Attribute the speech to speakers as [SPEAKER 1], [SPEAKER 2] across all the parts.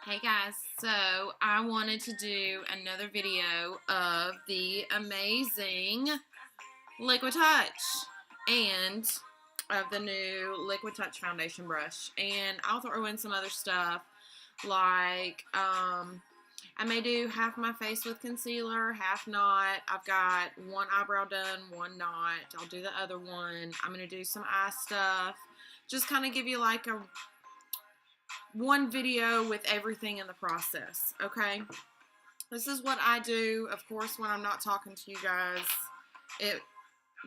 [SPEAKER 1] Hey guys, so I wanted to do another video of the amazing Liquid Touch and of the new Liquid Touch foundation brush. And I'll throw in some other stuff like I may do half my face with concealer, half not. I've got one eyebrow done, one not. I'll do the other one. I'm going to do some eye stuff. Just kind of give you like a one video with everything in the process, okay? This is what I do. Of course, when I'm not talking to you guys, it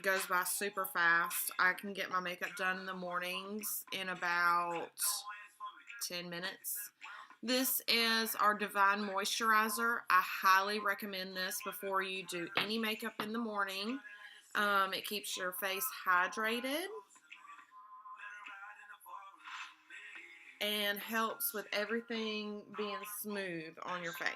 [SPEAKER 1] goes by super fast. I can get my makeup done in the mornings in about 10 minutes. This is our Divine Moisturizer. I highly recommend this before you do any makeup in the morning. It keeps your face hydrated and helps with everything being smooth on your face.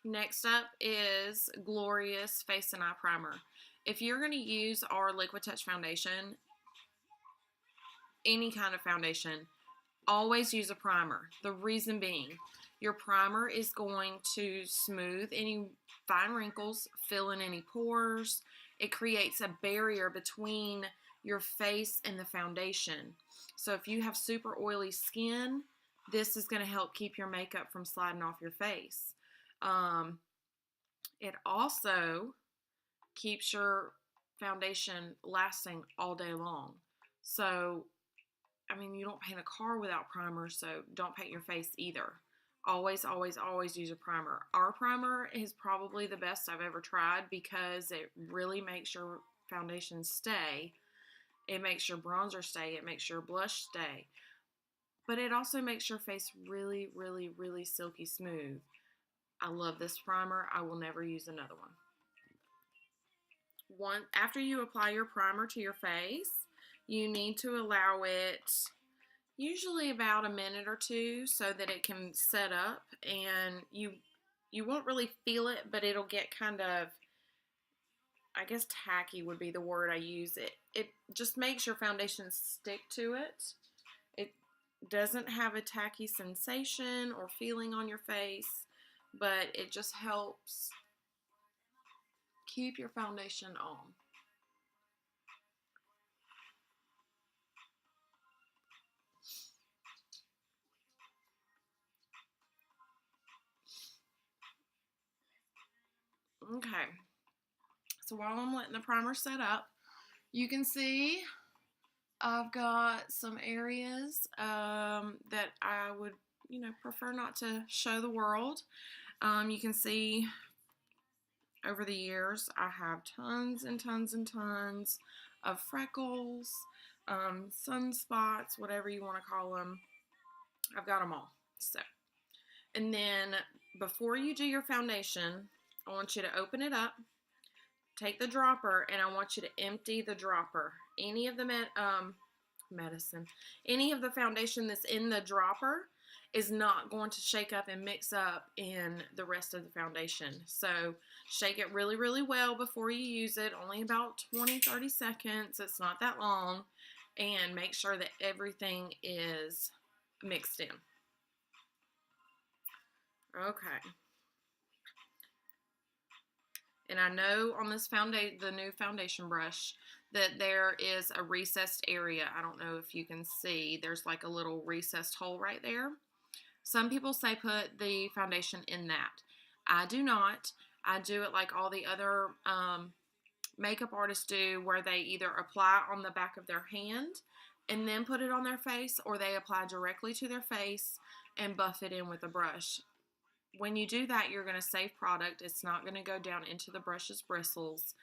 [SPEAKER 1] Next up is Glorious Face and Eye Primer. If you're going to use our Liquid Touch foundation, any kind of foundation, always use a primer. The reason being, your primer is going to smooth any fine wrinkles, fill in any pores. It creates a barrier between your face and the foundation. So if you have super oily skin, this is going to help keep your makeup from sliding off your face. It also keeps your foundation lasting all day long. So, I mean, you don't paint a car without primer, so don't paint your face either. Always, always, always use a primer. Our primer is probably the best I've ever tried because it really makes your foundation stay. It makes your bronzer stay. It makes your blush stay. But it also makes your face really, really, really silky smooth. I love this primer. I will never use another one. After you apply your primer to your face, you need to allow it usually about a minute or two so that it can set up, and you won't really feel it, but it'll get kind of, I guess tacky would be the word I use. It just makes your foundation stick to it. It doesn't have a tacky sensation or feeling on your face, but it just helps keep your foundation on. Okay, so while I'm letting the primer set up, you can see I've got some areas that I would, prefer not to show the world. You can see over the years I have tons and tons and tons of freckles, sunspots, whatever you want to call them. I've got them all. So, and then before you do your foundation, I want you to open it up, take the dropper, and I want you to empty the dropper. Any of the any of the foundation that's in the dropper is not going to shake up and mix up in the rest of the foundation. So shake it really, really well before you use it, only about 20-30 seconds. It's not that long. And make sure that everything is mixed in. Okay. And I know on this the new foundation brush, that there is a recessed area. I don't know if you can see. There's like a little recessed hole right there. Some people say put the foundation in that. I do not. I do it like all the other makeup artists do, where they either apply on the back of their hand and then put it on their face, or they apply directly to their face and buff it in with a brush. When you do that, you're going to save product. It's not going to go down into the brush's bristles,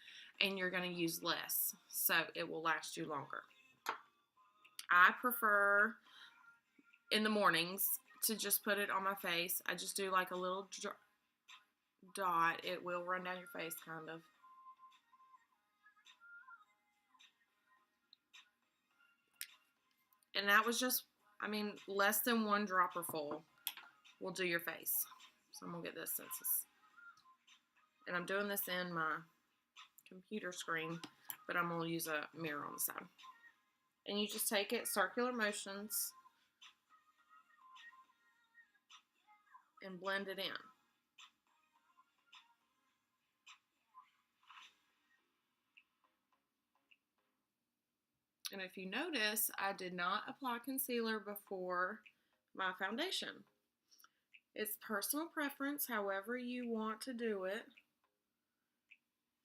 [SPEAKER 1] and you're going to use less, so it will last you longer. I prefer in the mornings to just put it on my face. I just do like a little dot. It will run down your face, kind of. And that was just, I mean, less than 1 dropper full will do your face. So I'm going to get this since it's, and I'm doing this in my computer screen, but I'm going to use a mirror on the side. And you just take it circular motions and blend it in. And if you notice, I did not apply concealer before my foundation. It's personal preference, however you want to do it.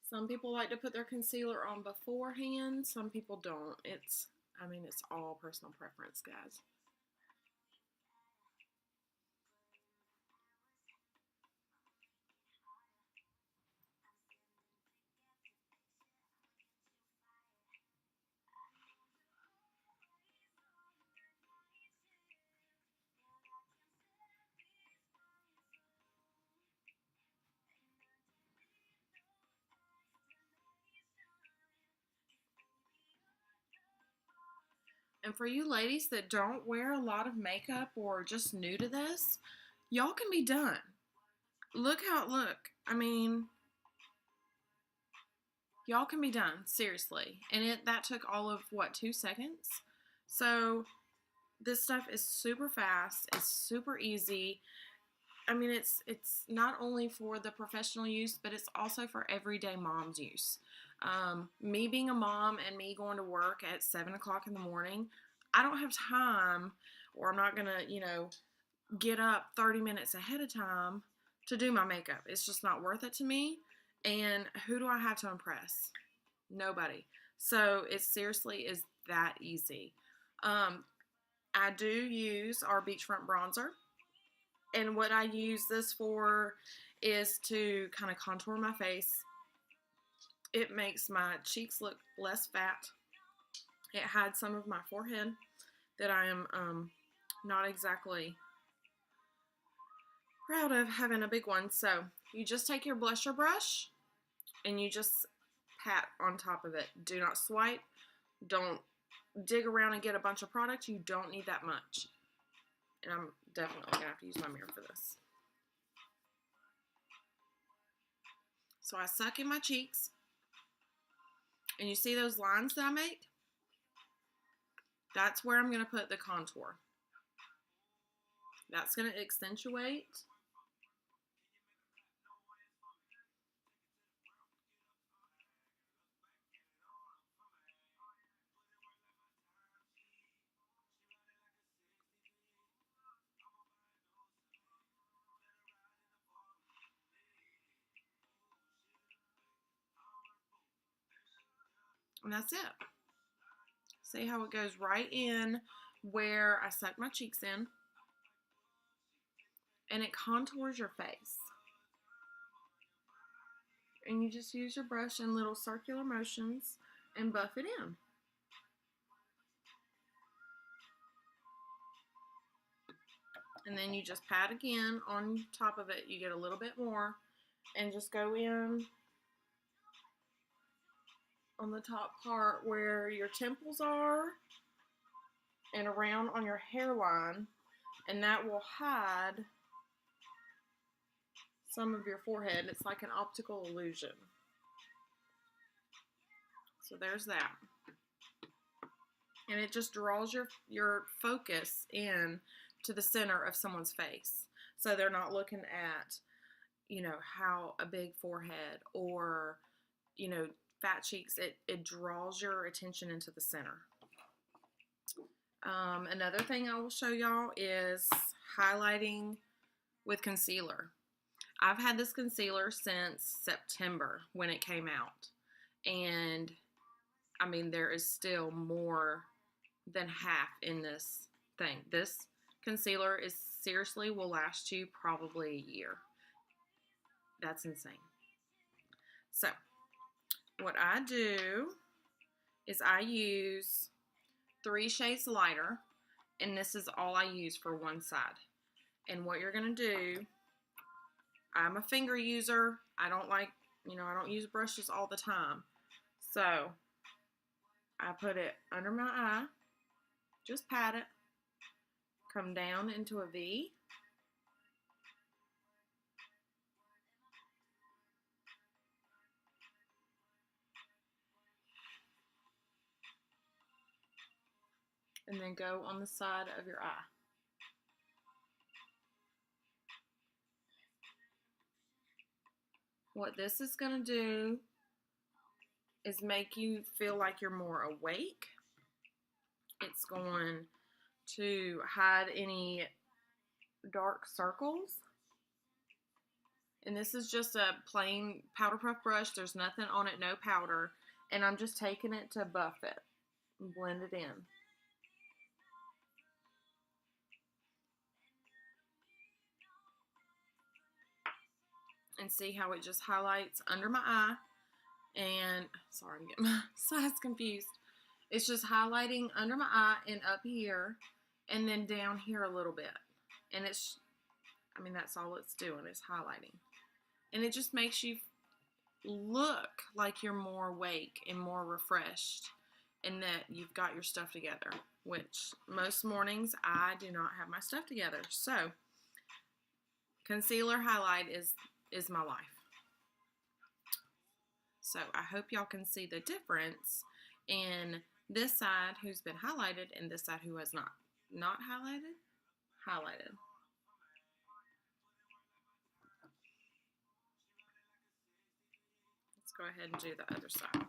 [SPEAKER 1] Some people like to put their concealer on beforehand. Some people don't. It's all personal preference, guys. And for you ladies that don't wear a lot of makeup or just new to this, y'all can be done. Look how it look. I mean, y'all can be done, seriously. And that took all of, what, 2 seconds? So this stuff is super fast. It's super easy. I mean, it's not only for the professional use, but it's also for everyday mom's use. Me being a mom and me going to work at 7 o'clock in the morning, I don't have time, or I'm not going to, get up 30 minutes ahead of time to do my makeup. It's just not worth it to me. And who do I have to impress? Nobody. So it seriously is that easy. I do use our Beachfront bronzer. And what I use this for is to kind of contour my face. It makes my cheeks look less fat. It hides some of my forehead that I am not exactly proud of having a big one. So you just take your blusher brush and you just pat on top of it. Do not swipe. Don't dig around and get a bunch of product. You don't need that much. And I'm definitely going to have to use my mirror for this. So I suck in my cheeks. And you see those lines that I make? That's where I'm going to put the contour. That's going to accentuate. And that's it. See how it goes right in where I suck my cheeks in. And it contours your face. And you just use your brush in little circular motions and buff it in. And then you just pat again on top of it. You get a little bit more. And just go in on the top part where your temples are and around on your hairline, and that will hide some of your forehead. It's like an optical illusion. So there's that. And it just draws your focus in to the center of someone's face. So they're not looking at, how a big forehead or, fat cheeks. It draws your attention into the center. Another thing I will show y'all is highlighting with concealer. I've had this concealer since September when it came out. And, I mean, there is still more than half in this thing. This concealer seriously will last you probably a year. That's insane. So, what I do is I use 3 shades lighter, and this is all I use for one side. And what you're going to do, I'm a finger user. I don't use brushes all the time. So, I put it under my eye, Just pat it. Come down into a V. And then go on the side of your eye. What this is going to do is make you feel like you're more awake. It's going to hide any dark circles. And this is just a plain powder puff brush. There's nothing on it, no powder. And I'm just taking it to buff it and blend it in. And see how it just highlights under my eye. And, sorry, I'm getting my sides confused. It's just highlighting under my eye and up here. And then down here a little bit. And it's, I mean, that's all it's doing is highlighting. And it just makes you look like you're more awake and more refreshed. And that you've got your stuff together. Which, most mornings, I do not have my stuff together. So, concealer highlight is my life. So I hope y'all can see the difference in this side who's been highlighted and this side who has not. Not highlighted, highlighted. Let's go ahead and do the other side.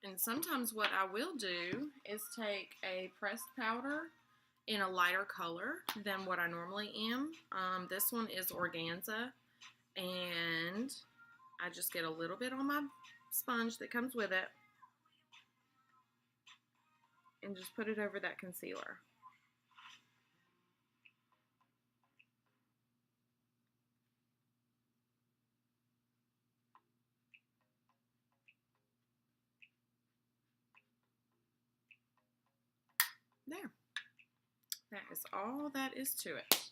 [SPEAKER 1] And sometimes what I will do is take a pressed powder in a lighter color than what I normally am. This one is organza, and I just get a little bit on my sponge that comes with it and just put it over that concealer. There. That is all that is to it.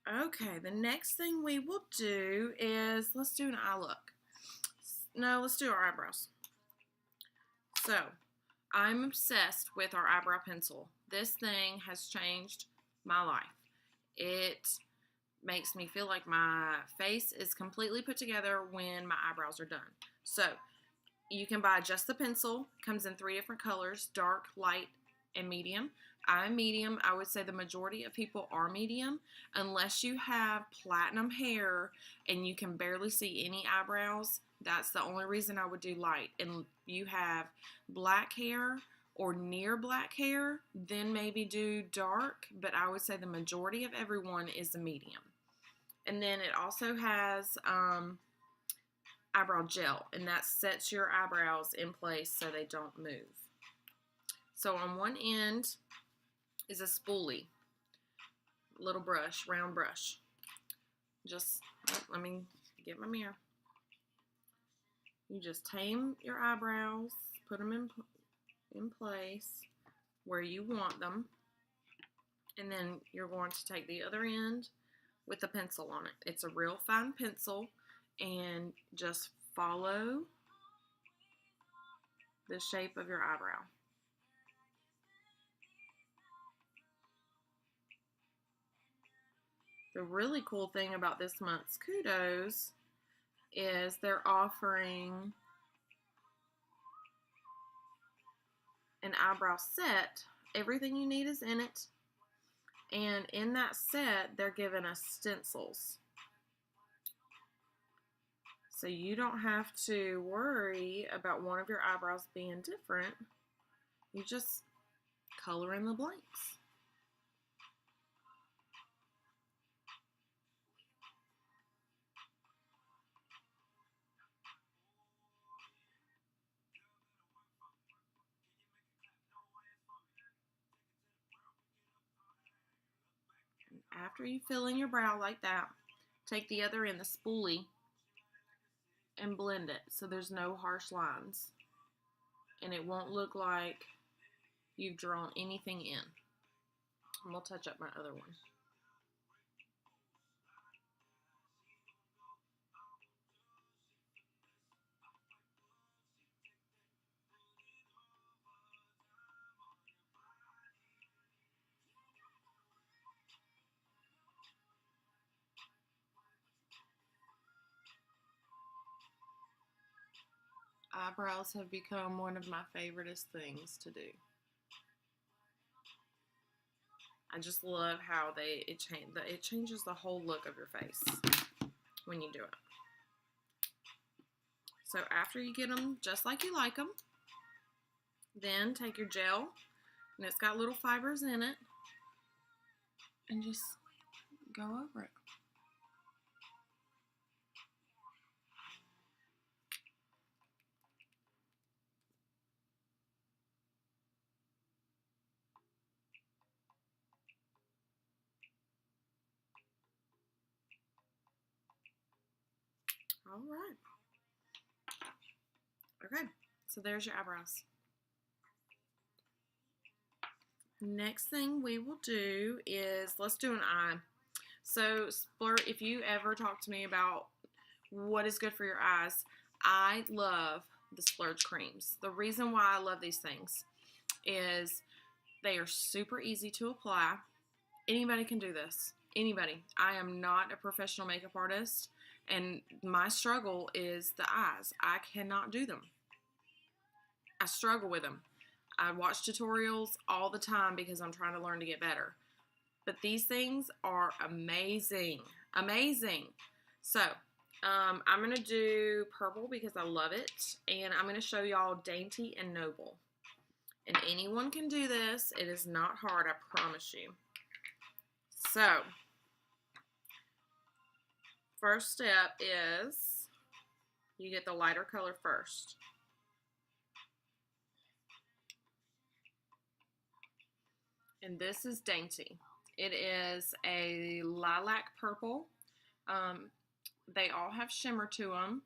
[SPEAKER 1] Okay, the next thing we will do is, let's do an eye look. No, let's do our eyebrows. So, I'm obsessed with our eyebrow pencil. This thing has changed my life. It makes me feel like my face is completely put together when my eyebrows are done. So, you can buy just the pencil. Comes in 3 different colors, dark, light, and medium. I'm medium. I would say the majority of people are medium unless you have platinum hair and you can barely see any eyebrows. That's the only reason I would do light. And you have black hair or near black hair, then maybe do dark, but I would say the majority of everyone is a medium. And then it also has eyebrow gel, and that sets your eyebrows in place so they don't move. So on one end is a spoolie, little brush, round brush. Just, let me get my mirror. You just tame your eyebrows, put them in place where you want them, and then you're going to take the other end with a pencil on it. It's a real fine pencil, and just follow the shape of your eyebrow. The really cool thing about this month's Kudos is they're offering an eyebrow set. Everything you need is in it. And in that set, they're giving us stencils. So you don't have to worry about one of your eyebrows being different. You just color in the blanks. after you fill in your brow like that, take the other end, the spoolie, and blend it so there's no harsh lines. And it won't look like you've drawn anything in. And we'll touch up my other one. Eyebrows have become one of my favoriteest things to do. I just love how it changes the whole look of your face when you do it. So after you get them just like you like them, then take your gel, and it's got little fibers in it, and just go over it. All right. Okay, so there's your eyebrows. Next thing we will do is, let's do an eye. So if you ever talk to me about what is good for your eyes, I love the Splurge creams. The reason why I love these things is they are super easy to apply. Anybody can do this. Anybody. I am not a professional makeup artist, and my struggle is the eyes. I cannot do them. I struggle with them. I watch tutorials all the time because I'm trying to learn to get better. But these things are amazing. Amazing. So, I'm going to do purple because I love it. And I'm going to show y'all Dainty and Noble. And anyone can do this. It is not hard, I promise you. So, first step is you get the lighter color first. And this is Dainty. It is a lilac purple. They all have shimmer to them,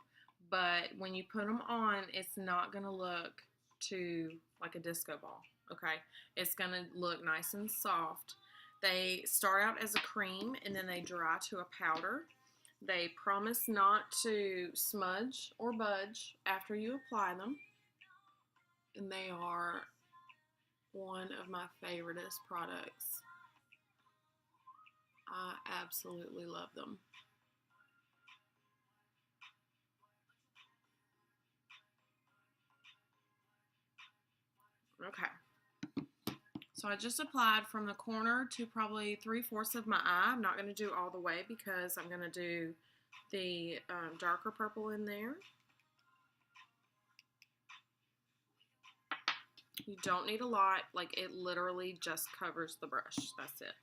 [SPEAKER 1] but when you put them on, it's not going to look too like a disco ball, okay? It's going to look nice and soft. They start out as a cream, and then they dry to a powder. They promise not to smudge or budge after you apply them, and they are one of my favoriteest products. I absolutely love them. Okay, so I just applied from the corner to probably 3/4 of my eye. I'm not going to do all the way because I'm going to do the darker purple in there. You don't need a lot, like it literally just covers the brush. That's it.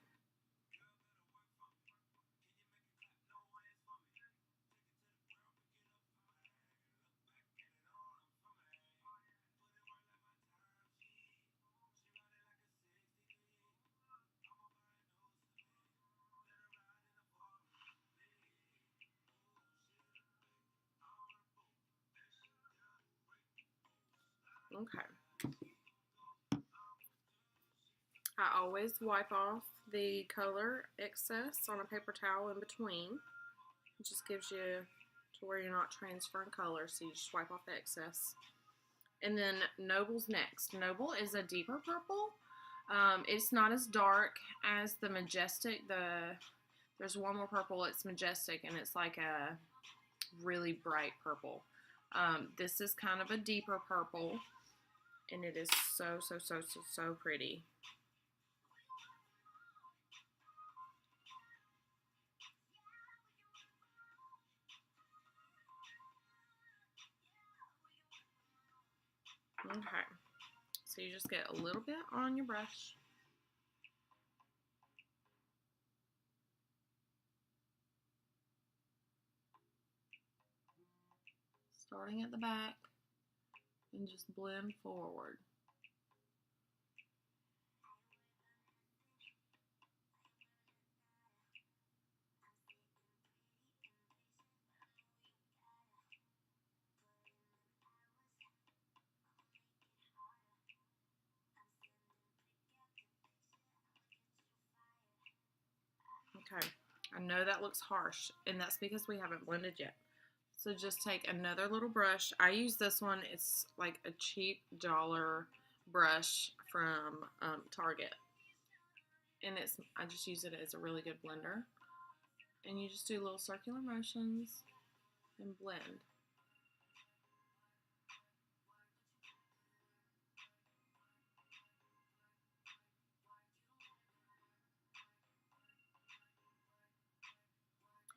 [SPEAKER 1] Okay. I always wipe off the color excess on a paper towel in between. It just gives you to where you're not transferring color, so you just wipe off the excess. And then Noble's next. Noble is a deeper purple. It's not as dark as the Majestic. There's one more purple, it's Majestic, and it's like a really bright purple. This is kind of a deeper purple, and it is so, so, so, so, so pretty. Okay, so you just get a little bit on your brush. Starting at the back and just blend forward. Okay, I know that looks harsh, and that's because we haven't blended yet. So just take another little brush. I use this one. It's like a cheap dollar brush from Target. And I just use it as a really good blender. And you just do little circular motions and blend.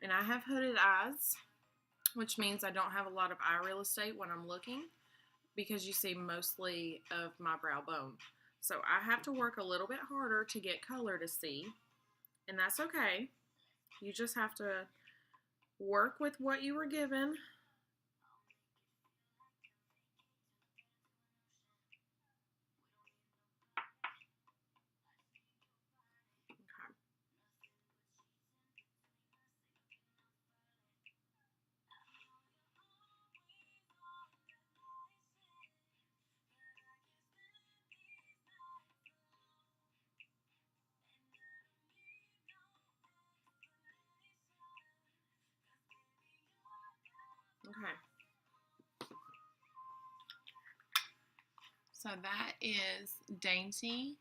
[SPEAKER 1] And I have hooded eyes, which means I don't have a lot of eye real estate when I'm looking, because you see mostly of my brow bone. So I have to work a little bit harder to get color to see, and that's okay. You just have to work with what you were given. Okay. So that is Dainty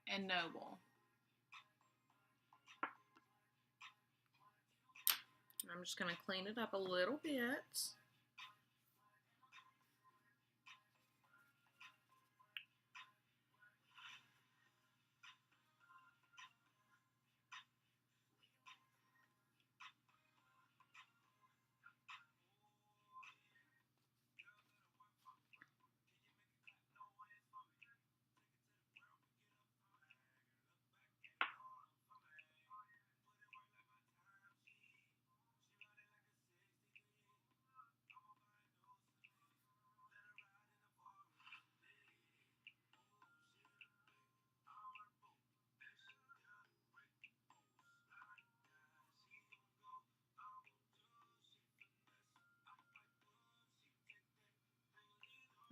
[SPEAKER 1] and Noble. I'm just going to clean it up a little bit.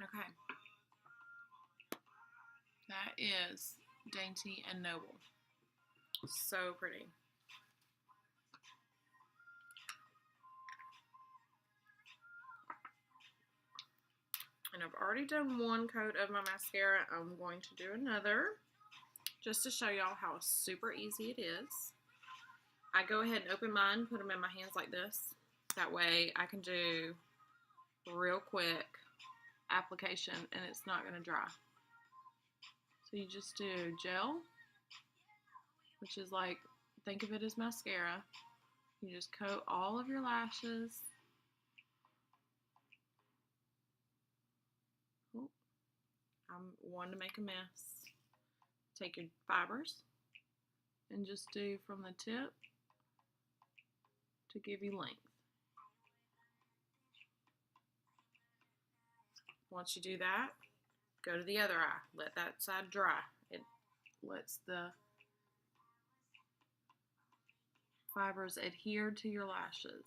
[SPEAKER 1] Okay. That is Dainty and Noble. So pretty. And I've already done one coat of my mascara. I'm going to do another just to show y'all how super easy it is. I go ahead and open mine, put them in my hands like this. That way I can do real quick application and it's not going to dry. So you just do gel, which is like, think of it as mascara. You just coat all of your lashes. Oh, I'm one to make a mess. Take your fibers and just do from the tip to give you length. Once you do that, go to the other eye. Let that side dry. It lets the fibers adhere to your lashes.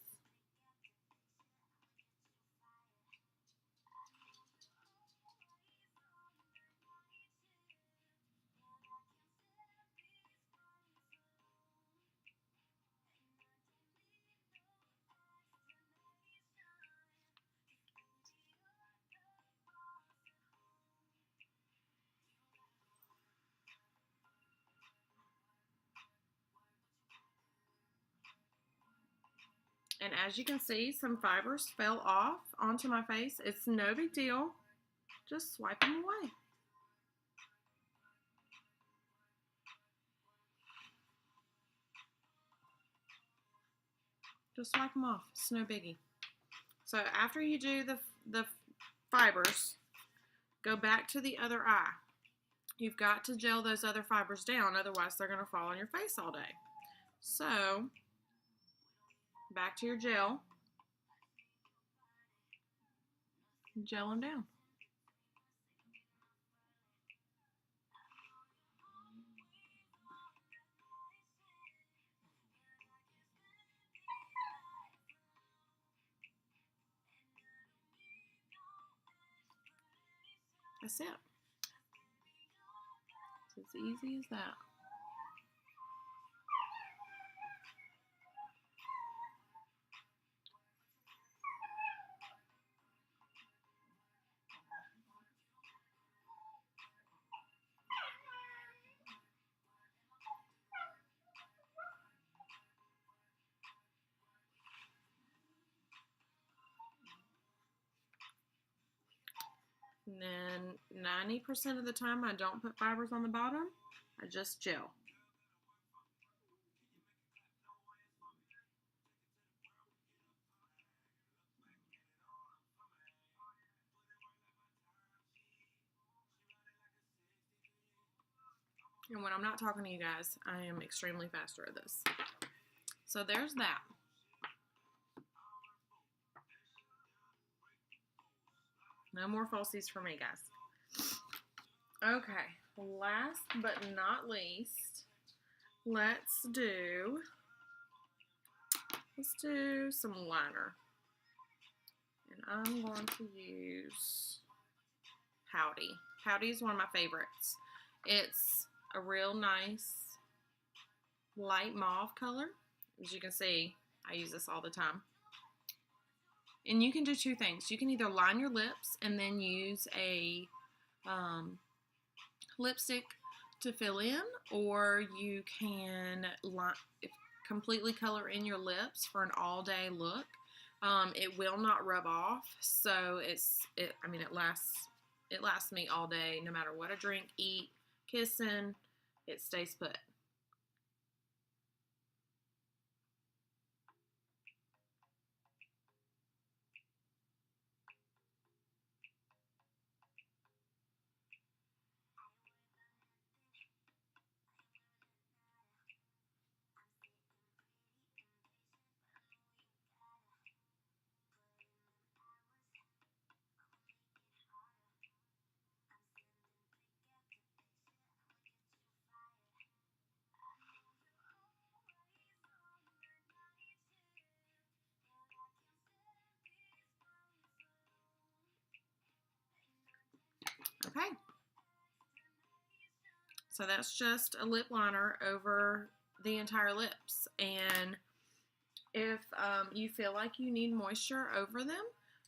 [SPEAKER 1] And as you can see, some fibers fell off onto my face. It's no big deal. Just swipe them away. Just swipe them off. It's no biggie. So after you do the fibers, go back to the other eye. You've got to gel those other fibers down, otherwise they're going to fall on your face all day. So, back to your gel. Gel them down. That's it. It's as easy as that. then 90% of the time I don't put fibers on the bottom. I just gel. And when I'm not talking to you guys, I am extremely faster at this. So there's that. No more falsies for me, guys. Okay, last but not least, let's do some liner. And I'm going to use Howdy. Howdy is one of my favorites. It's a real nice light mauve color. As you can see, I use this all the time. And you can do two things. You can either line your lips and then use a lipstick to fill in, or you can completely color in your lips for an all-day look. It will not rub off, so it lasts me all day, no matter what I drink, eat, kissing, it stays put. Okay. So that's just a lip liner over the entire lips. And if you feel like you need moisture over them,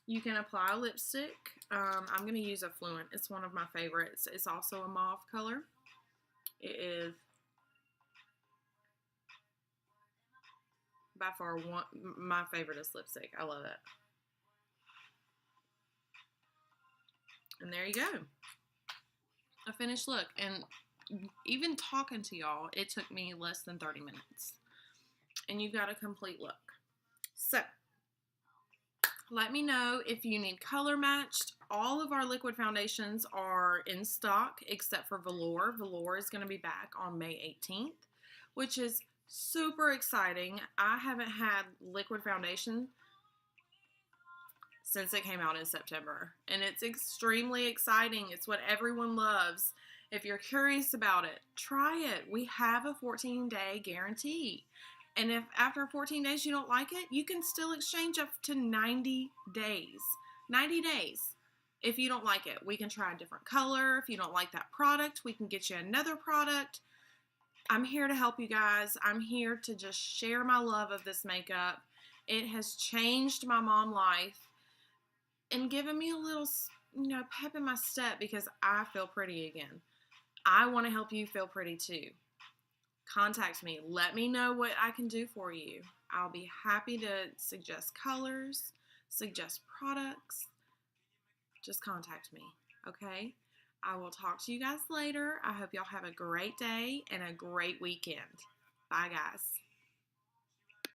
[SPEAKER 1] you can apply a lipstick. I'm going to use a Fluent. It's one of my favorites. It's also a mauve color. It is by far my favorite lipstick. I love it. And there you go. A finished look. And even talking to y'all, it took me less than 30 minutes. And you've got a complete look. So, let me know if you need color matched. All of our liquid foundations are in stock except for Velour. Velour is going to be back on May 18th, which is super exciting. I haven't had liquid foundation since it came out in September, and it's extremely exciting. It's what everyone loves. If you're curious about it, try it. We have a 14-day guarantee. And if after 14 days you don't like it, you can still exchange up to 90 days. 90 days. If you don't like it, we can try a different color. If you don't like that product, we can get you another product. I'm here to help you guys. I'm here to just share my love of this makeup. It has changed my mom life and given me a little, pep in my step because I feel pretty again. I want to help you feel pretty too. Contact me. Let me know what I can do for you. I'll be happy to suggest colors, suggest products. Just contact me, okay? I will talk to you guys later. I hope y'all have a great day and a great weekend. Bye, guys.